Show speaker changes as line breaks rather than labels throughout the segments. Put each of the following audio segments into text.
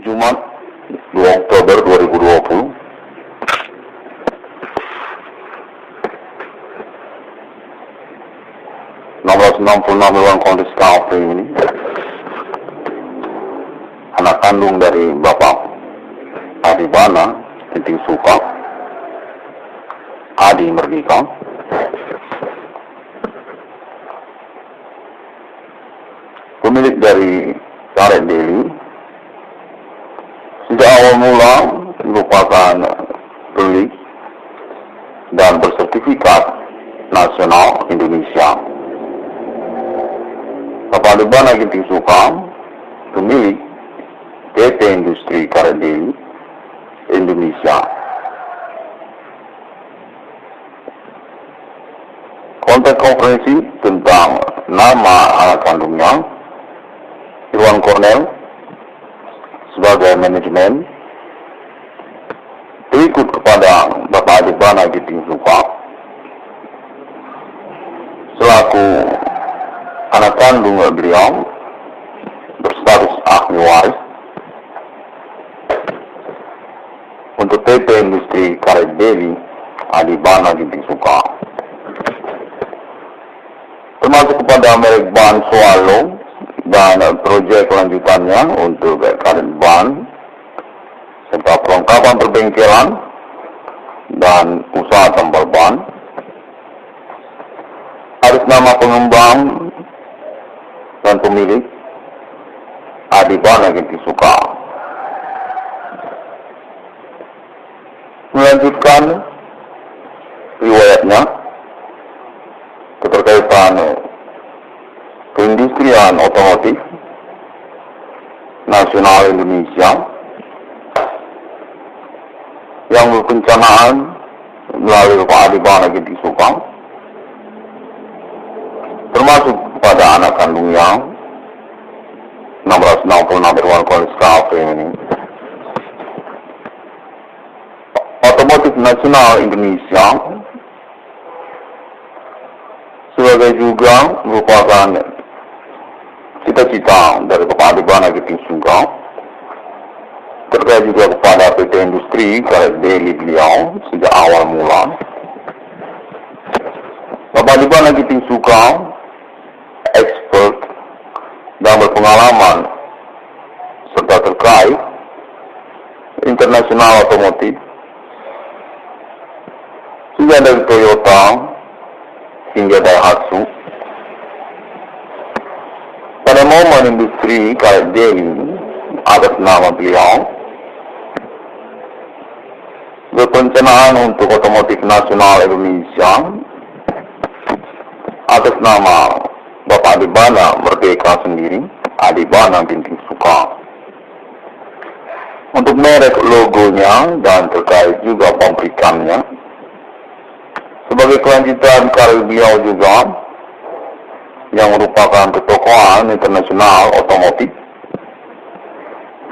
Jumat 2 Oktober 2020. Ruang Kondisi Kafe ini anak kandung dari Bapak Adibana Ginting Suka, Adi Merdeka, pemilik dari Karet Deli. Sejak awal mula merupakan pelik dan bersertifikat nasional Indonesia. Bapak Adibana Ginting Suka, pemilik PT Industri Karet Deli Indonesia. Konteks konferensi tentang nama anak kandungnya, Irwan Cornel sebagai manajemen, berikut kepada Bapak Adibana Ginting Suka selaku anak kandung beliau berstatus ahli waris untuk PT Industri Karet Deli Adibana Ginting Suka, termasuk kepada merek ban Swallow dan proyek lanjutannya untuk karet ban serta perlengkapan perbengkelan dan usaha tambal ban atas nama pengembang dan pemilik Adibana Ginting Suka. Melanjutkan riwayatnya keterkaitan perindustrian otomotif nasional Indonesia yang berpencanaan melalui Bapak Adibana Ginting Suka, termasuk kepada anak kandungnya 666 Irwan Kondisi Kafe ini. Otomotif nasional Indonesia sebagai juga merupakan cita-cita dari Bapak Adibana Ginting Suka, terkait juga kepada PT Industri Karet Deli beliau sejak awal mula. Bapak Adibana Ginting Suka expert dan berpengalaman serta terkait internasional otomotif, sudah dari Toyota hingga Daihatsu. Pada momen industri Karet Deli atas nama beliau berpencanaan untuk otomotif nasional Indonesia atas nama Bapak Adibana Merdeka sendiri, Adibana Ginting Suka, untuk merek logonya dan terkait juga pabrikannya. Sebagai kelanjutan karir beliau juga yang merupakan ketokohan internasional otomotif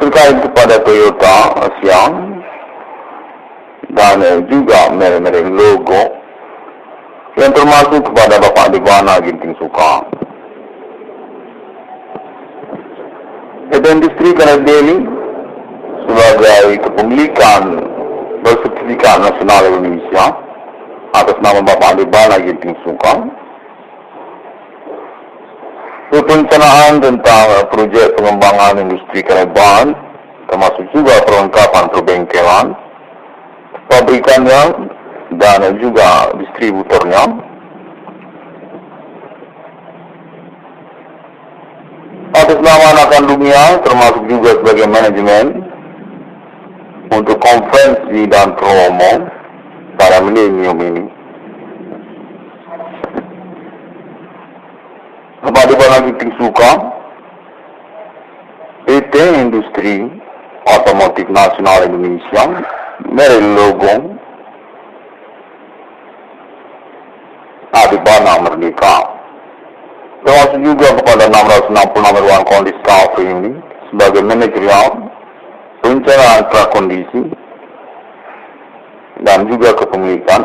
terkait kepada Toyota Asia dan juga merek-merek logo yang termasuk kepada Bapak Adibana Ginting Suka. PT Industri Karet Deli sebagai kepemilikan bersertifikat nasional Indonesia atas nama Bapak Adibana Ginting Suka, perencanaan tentang proyek pengembangan industri karet ban, termasuk juga perlengkapan perbengkelan, pabrikannya dan juga distributornya. Atas nama anak kandungnya, termasuk juga sebagai manajemen untuk konferensi dan promo pada milenium ini. Bapak Adibana Ginting Suka, PT Industri Otomotif Nasional Indonesia, merek logo Adibana Merdeka, termasuk juga kepada 666 Ruang Kondisi Kafe ini sebagai manajerial perencanaan prakondisi dan juga kepemilikan,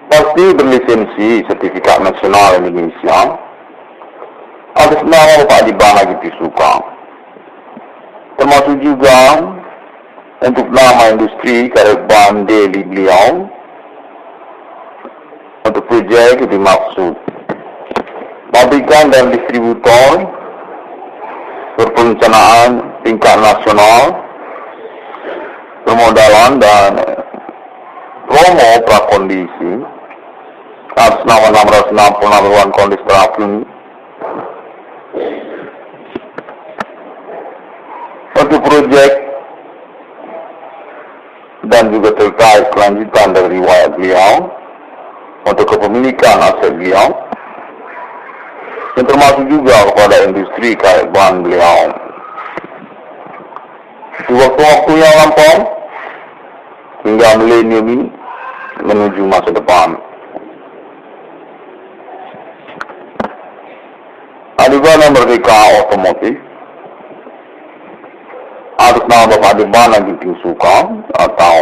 pasti berlisensi sertifikat nasional Indonesia atas nama Bapak Adibana Ginting Suka. juga untuk nama industri karet bahan daily beliau untuk proyek dimaksud pabrikan dan distributor berperencanaan tingkat nasional, permodalan dan promo prakondisi atas nama 666 ruang kondisi terapi untuk proyek dan juga terkait kelanjutan dari riwayat beliau untuk kepemilikan aset beliau yang termasuk juga kepada industri karet bahan beliau. Di waktu-waktu yang lampau hingga milenium ini menuju masa depan. Adibana Merdeka Otomotif atas nama Bapak Adibana Ginting Suka atau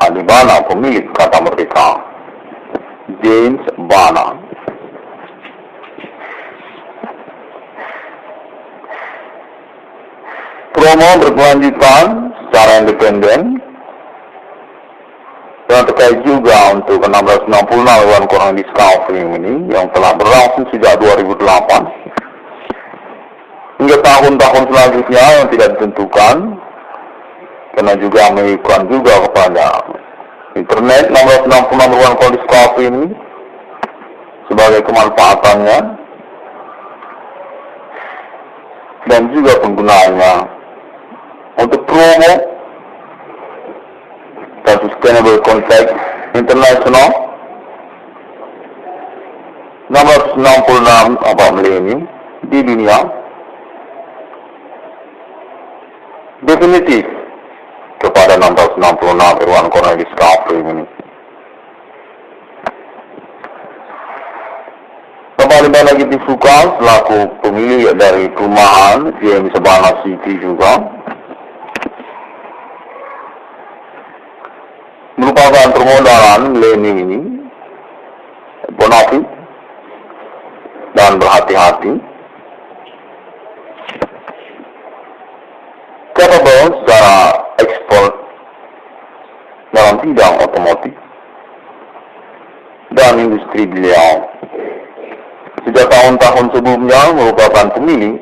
Adibana pemilik kata Merdeka James Bana promo berkelanjutan secara independen dan terkait juga untuk 666 Dewan Kehormatan Discovery ini yang telah berlangsung sejak 2008 hingga tahun-tahun selanjutnya yang tidak ditentukan, karena juga mengikutkan juga kepada internet 666 Dewan Kehormatan Discovery ini sebagai kemanfaatannya dan juga penggunaannya untuk promo dan sustainable contact international 666 milenium di dunia definitif kepada 666 Dewan Kehormatan Discovery ini. Kembali lagi disuka selaku pemilik dari perumahan GMI Sabana City juga merupakan permodalan milenium ini bonafit dan berhati-hati, capable secara ekspor dalam bidang otomotif dan industri beliau. Sejak tahun-tahun sebelumnya merupakan pemilik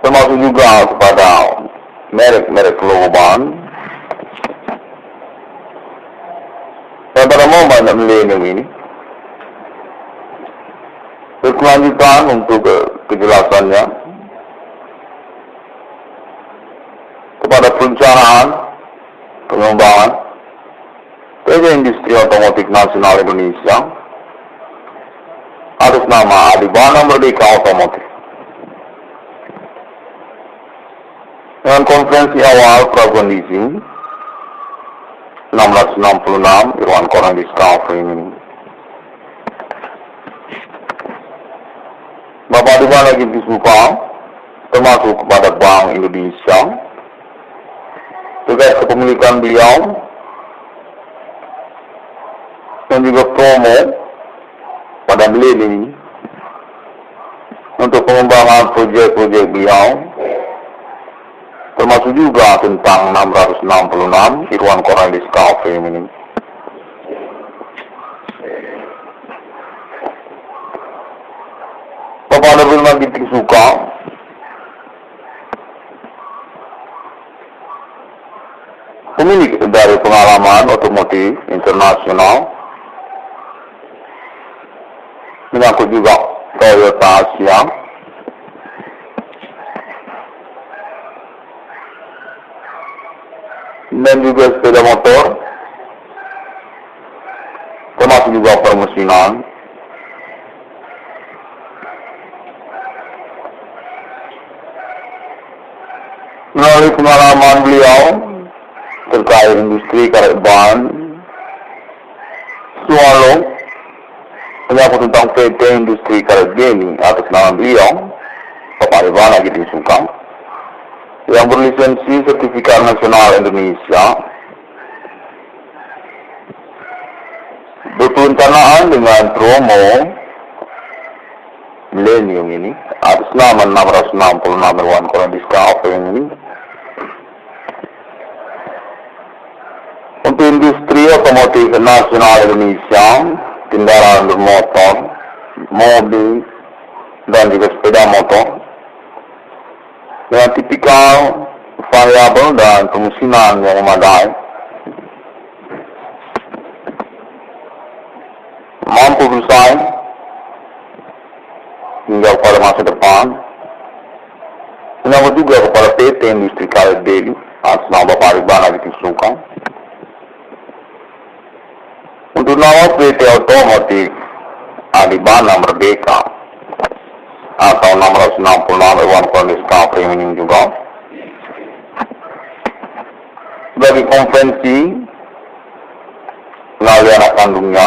termasuk juga kepada merek-merek global dan pada momen milenium ini berkelanjutan untuk kejelasannya kepada perencanaan pengembangan PT Industri Otomotif Nasional Indonesia atas nama Adibana Merdeka Otomotif. Dengan konferensi awal prakondisi 666 Dewan Kehormatan Discovery ini, Bapak Adibana Ginting Suka termasuk kepada Bank Indonesia terkait kepemilikan beliau dan juga promo pada beliau ini untuk pengembangan proyek-proyek beliau termasuk juga tentang 666 Dewan Kehormatan Discovery ini. Bapak Adibana Ginting Suka pemilik dari pengalaman otomotif internasional menyangkut juga Toyota Asia, dan juga sepeda motor, termasuk juga permesinan. Melalui pengalaman beliau terkait industri karet bahan, Swallow menyangkut tentang PT Industri Karet Geni atas nama beliau, Bapak Adibana Ginting Suka, yang berlisensi Sertifikat Nasional Indonesia, berperencanaan dengan promo Millennium ini atas nama 666 Irwan Kolonel Skafring ini untuk industri otomotif nasional Indonesia, kendaraan bermotor, mobil, dan juga sepeda motor dengan tipikal variabel dan kemesinan yang memadai, mampu bersaing hingga pada masa depan. Menyambut juga kepada PT Industri Karet Daily atas nama Bapak Aribana Dikisukan. Untuk nama PT Otomotif Aribana Merdeka atau 666 Irwan Kolonel Skafring ini juga sebagai konvensi melalui anak kandungnya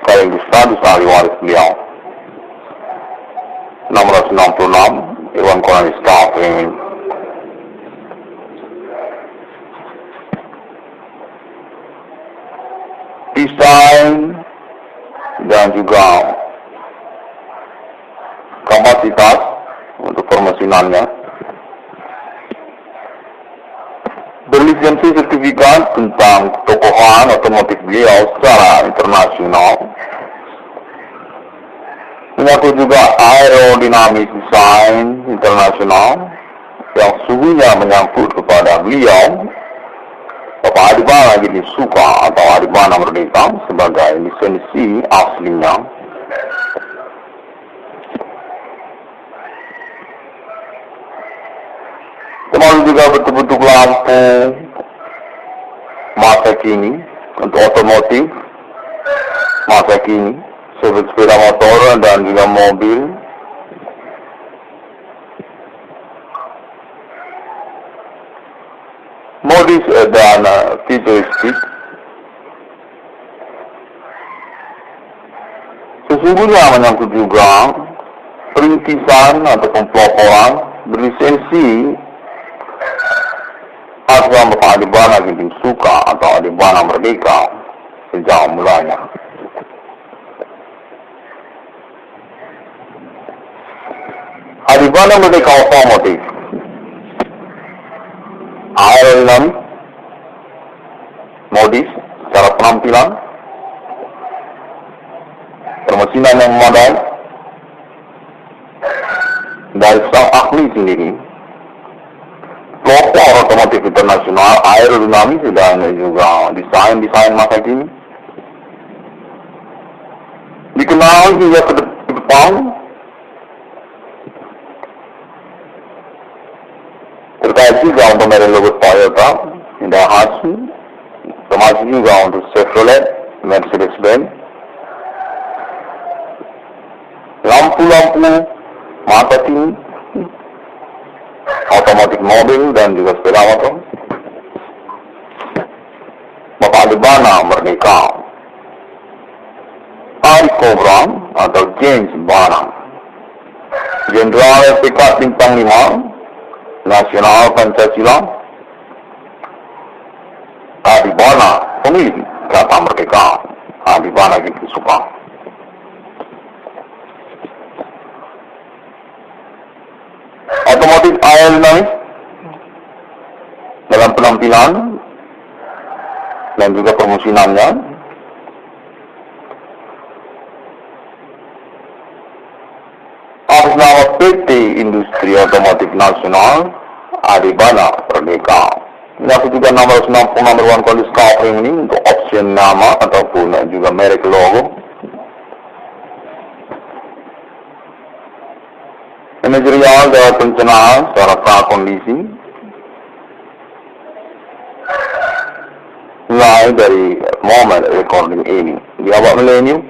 sekaligus status ahli waris beliau 666 Irwan Kolonel Skafring ini. Desain dan juga kapasitas untuk permesinannya berlisensi sertifikat tentang ketokohan otomotif beliau secara internasional, menyangkut juga aerodinamis desain internasional yang sungguhnya menyangkut kepada beliau Bapak Aribana Dikisukan atau Aribana Merdeka sebagai lisensi aslinya. Termasuk juga bentuk-bentuk lampu masa kini untuk otomotif masa kini seperti sepeda motor dan juga mobil. Modis dan futuristik sesungguhnya menyangkut juga perintisan atau peloporan berlisensi atas Bapak Aribana Dikisukan atau Aribana Merdeka sejak mulanya. Aribana Merdeka Otomotif aerodinamis, modis secara penampilan, permesinan yang memadai dari sang ahli sendiri, pelopor otomotif internasional, aerodinamis dan juga desain masa kini, dikenal hingga ke depan terkait juga untuk merek logo Toyota, Daihatsu, termasuk juga untuk Chevrolet, Mercedes-Benz, lampu-lampu mata kini, otomotif mobil dan juga sepeda motor. Bapak Aribana Merdeka, Ariko Brown atau James Barham, Jenderal PK Bintang 5 Nasional Pancasila, Aribana pemilik kata merdeka, Aribana Dikisukan. Otomotif aerodinamis dalam penampilan dan juga permesinannya atas nama PT Industri Otomotif Nasional Aribana Merdeka. Menyangkut juga 666 Irwan Kolonel Skafring ini untuk option nama ataupun juga merek logo. Manajerial dan perencanaan secara prakondisi mulai dari momen recording ini di awal milenium.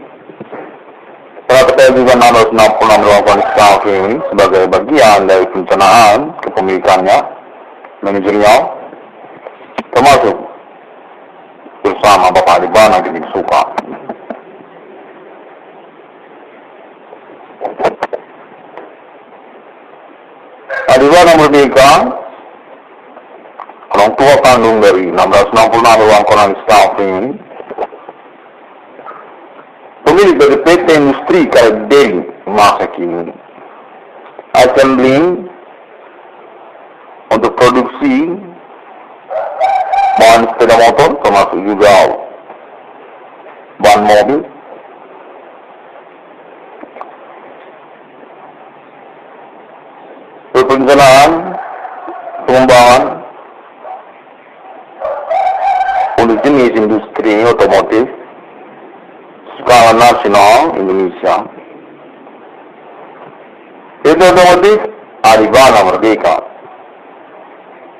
Terkait juga 666 Irwan Kolonel Skafring ini sebagai bagian dari perencanaan kepemilikannya, manajerial, termasuk bersama Bapak Aribana Dikisukan. Aribana Merdeka, orang tua kandung dari 666 Irwan Kolonel Skafring ini, pemilik dari PT Industri Karet Daily masa kini. Assembling untuk produksi bahan sepeda motor, termasuk juga bahan mobil. Perencanaan pengembangan untuk jenis industri otomotif skala nasional Indonesia. Itu otomotif Adibana Merdeka,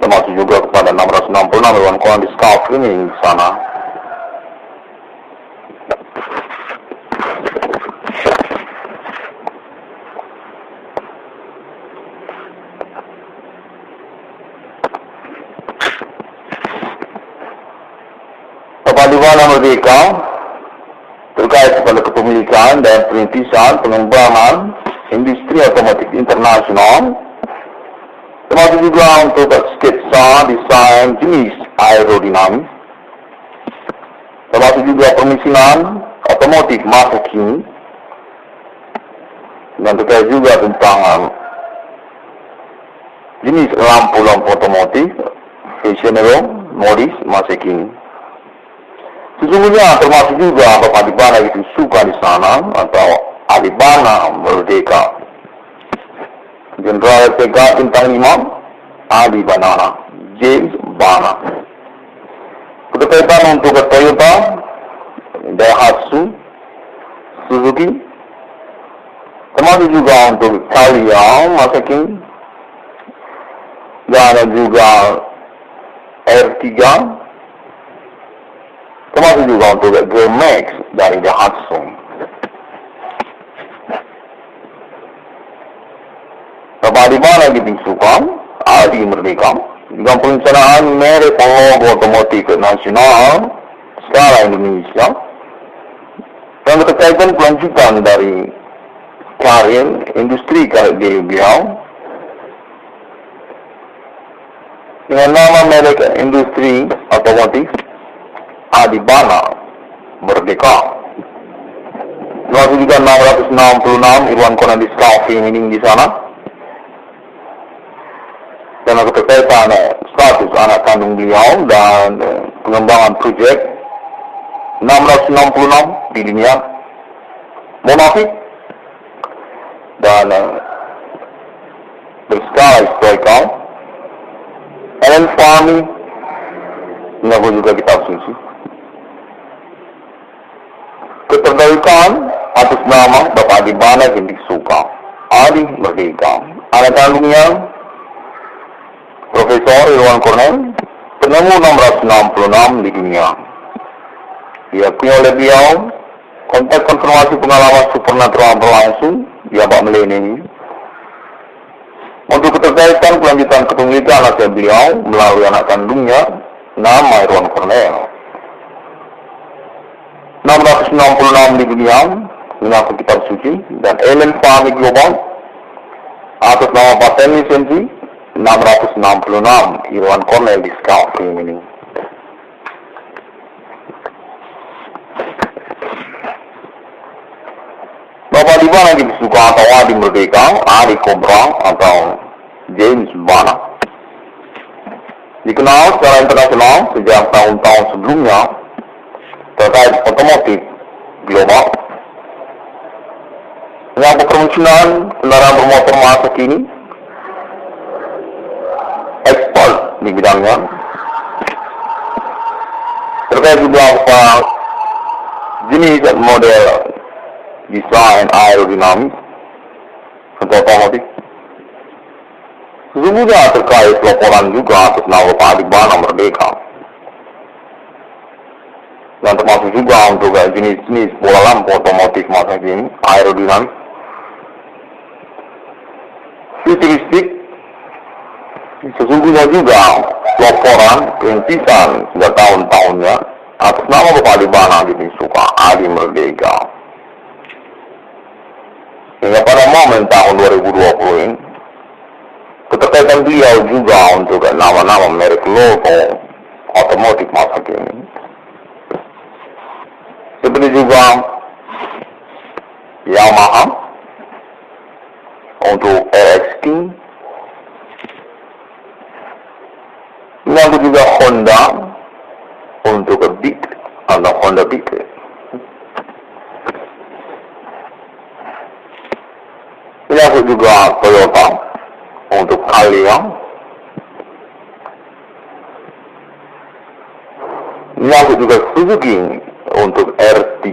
termasuk juga kepada 666 hewan kurban diskaf ini di sana. Adibana Merdeka terkait kepada kepemilikan dan perintisan pengembangan industri otomotif internasional, termasuk juga untuk sketsa desain jenis aerodinamis, termasuk juga pemisinan otomotif masa kini, dan terkait juga tentang jenis lampu-lampu otomotif fashionable modis masa kini. Sesungguhnya termasuk juga Bapak Adibana itu suka di sana, atau Adibana Merdeka. Jenderal PK Bintang 5 Adibana James Bana. Keterkaitan untuk Toyota, Daihatsu, Suzuki, termasuk juga untuk Calia masa kini, dan juga R3, termasuk juga untuk G-Max dari Daihatsu. Bapak Adibana ditingsukan Adi Merdeka dengan perencanaan merek logo otomotif nasional skala Indonesia dan berkaitan kelanjutan dari karir industri karir beliau dengan nama merek industri otomotif Adibana Merdeka. Termasuk juga 666 Irwan Konan Diskaf ini di sana. Dan berkaitan status anak kandung beliau dan pengembangan proyek 666 di dunia Monafik dan berskala historikal. Ellen Fahmi mengaku juga kitab suci. Ketertarikan atas nama Bapak Adibana Gintik Suka Adi Merdeka. Anak kandungnya Profesor Irwan Cornell, penemu 666 di dunia. Diakui oleh beliau, konteks konfirmasi pengalaman supernatural berlangsung di abad milenium. Untuk keterkaitan kelanjutan kepemilikan anak beliau melalui anak kandungnya, nama Irwan Cornell. 666 di dunia mengaku kitab suci, dan Ellen Fahmi Global atas nama paten lisensi 666 Irwan Cornell Diskaf ini. Bapak Adibana disuka atau Adi Merdeka, Adi Cobra atau James Bana, dikenal secara internasional sejak tahun-tahun sebelumnya terkait otomotif global. Mengaku permusuhan kendaraan bermotor masa kini, ekspor di bidangnya, terkait juga jenis dan model desain aerodinamis untuk otomotif. Sesungguhnya terkait laporan juga atas nama Pak Adibana Merdeka, dan termasuk juga untuk jenis-jenis bola lampu otomotif masa kini aerodinamis, futuristik. Sesungguhnya juga laporan perintisan sudah tahun-tahunnya atas nama Bapak Adibana Suka Adi Merdeka. Hingga pada momen tahun 2020 ini, keterkaitan beliau juga untuk nama-nama merek logo otomotif masa kini, seperti juga Yamaha, untuk RXT. Menyangkut juga Honda untuk Beat atau Honda Beat. Menyangkut juga Toyota untuk Calya. Menyangkut juga Suzuki untuk R3.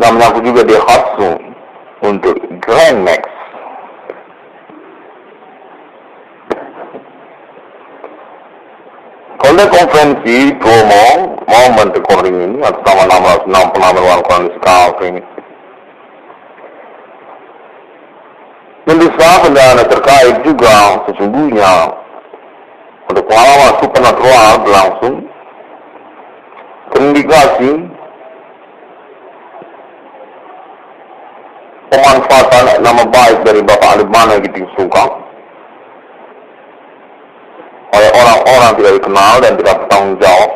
Dan menyangkut juga Daihatsu untuk Grand Max. Oleh konferensi promo momen recording ini atas nama 666 ruang kondisi ini mendesak pendana terkait juga sesungguhnya untuk pengalaman supernatural berlangsung terindikasi pemanfaatan nama baik dari Bapak Alibana yang ditingsukan oleh orang-orang tidak dikenal dan tidak bertanggung jawab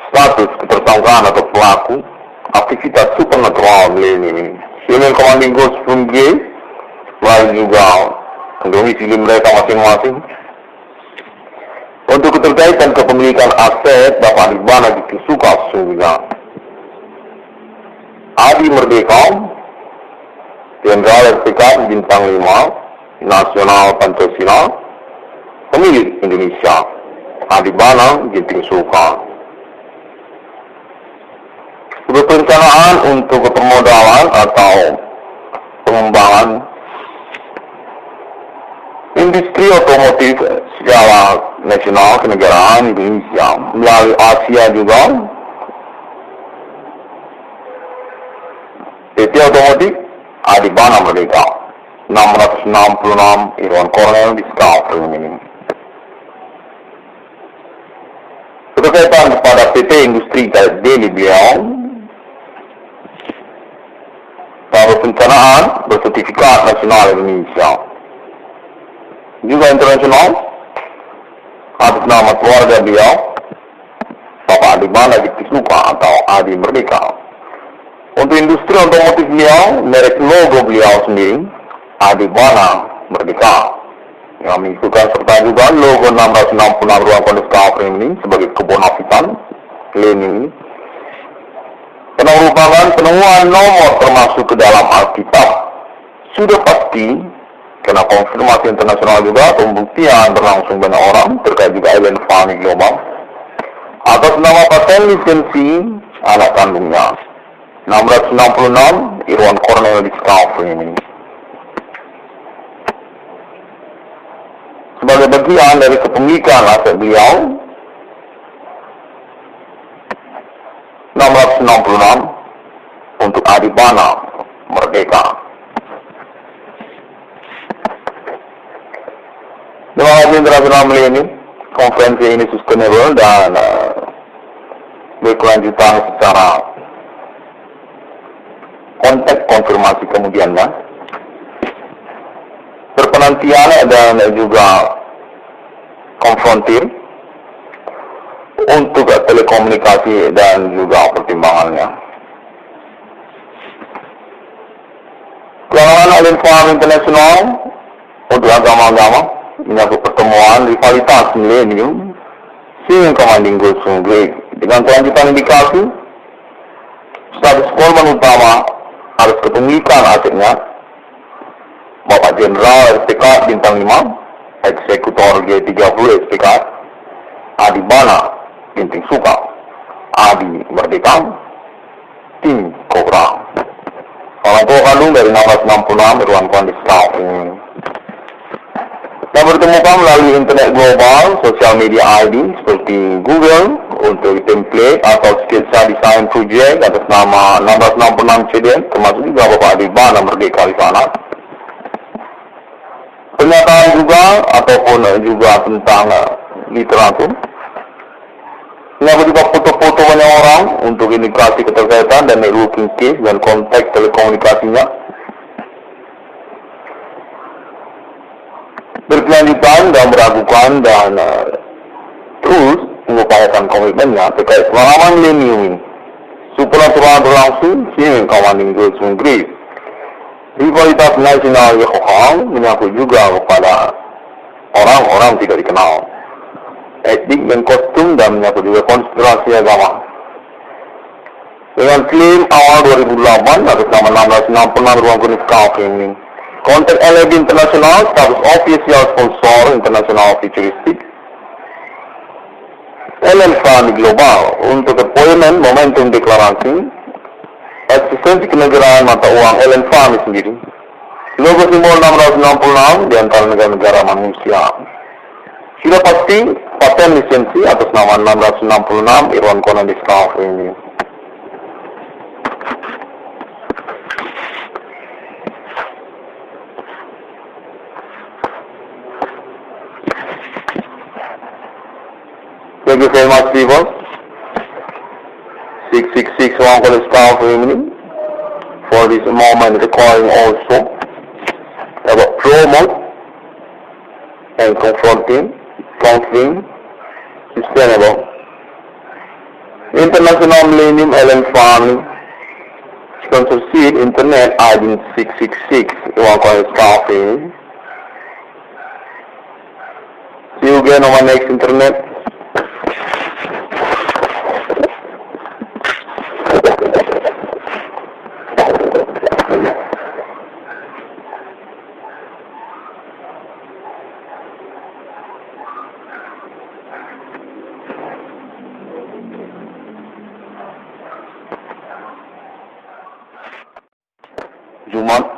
status ketersangkaan atau pelaku aktivitas supernatural milenium ini. Human Commanding Ghost from G lalu juga domisili mereka masing-masing untuk keterkaitan kepemilikan aset Bapak Alibana ditingsukan sesungguhnya Adi Merdeka Jenderal RPK Bintang 5 Nasional Pancasila pemilik Indonesia Alibana Ginting Sulkan. Perencanaan untuk permodalan atau pengembangan industri otomotif secara nasional kenegaraan Indonesia melalui Asia juga PT Otomotif Alibana Merdeka 666 Irwan Kornel di Discovery ini. Berkaitan kepada PT Industri Daily beliau, bahwa perencanaan bersertifikat nasional Indonesia, juga internasional, atas nama keluarga beliau, Bapak Alibana Diktisuka atau Adi Merdeka. Untuk industri otomotif beliau, merek logo beliau sendiri, Alibana Merdeka, yang mengikuti serta juga logo 666 ruang kondisi ini sebagai kebonafitan klaim ini. Karena merupakan penemuan nomor termasuk ke dalam Alkitab. Sudah pasti, karena konfirmasi internasional juga, pembuktian berlangsung banyak orang terkait juga event farming global. Atas nama paten lisensi anak kandungnya, 666 Irwan Kornel Discovery ini. Sebagai bagian dari kepemilikan aset beliau 666 untuk Alibana Merdeka. Terima kasih internasional ini konferensi ini sustainable dan berkelanjutan secara konteks konfirmasi kemudiannya. Berpenantian dan juga konfrontir untuk telekomunikasi dan juga pertimbangannya. Pelanggaran Alien Farm Internasional untuk agama-agama menyangkut pertemuan rivalitas milenium Human Commanding Ghost from Greg dengan kelanjutan indikasi status korban utama harus kepemilikan asetnya Bapak Jenderal RPK Bintang 5, Eksekutor G30 SPK, Alibana Ginting Suka, Adi Merdeka, Tim Kobra. Orang tua kandung dari 666 Irwan Kondisi ini. Yang bertemukan melalui internet global, sosial media ID seperti Google untuk template atau sketsa desain project atas nama 666 CDN, termasuk juga Bapak Alibana Merdeka di sana. Pernyataan juga ataupun juga tentang literatur. Menyangkut juga foto-foto banyak orang untuk indikasi keterkaitan dan networking case dan konteks telekomunikasinya. Berkelanjutan dan meragukan dan terus mengupayakan komitmennya terkait pengalaman milenium ini. Supernatural berlangsung sehingga kawan Inggris Inggris. Rivalitas nasional Yehohang menyangkut juga kepada orang-orang tidak dikenal. Etnik dan kostum dan menyangkut juga konspirasi agama. Dengan klaim awal 2008 atas nama 1666 ruang kuning kafe ini, konten LED internasional status official sponsor internasional futuristik LN global untuk deployment momentum deklarasi eksistensi kenegaraan mata uang LN sendiri. Logo simbol 666 di antara negara-negara manusia. Sudah pasti paten lisensi atas nama 666 Irwan Conan Discovery ini. Thank you very much, people. 666 Irwan Conan Discovery for this moment recording also about promo and confronting sustainable international millennium LN farming sponsorship internet ID 666 Irwan Conan Discovery. See you again on my next internet. Jumat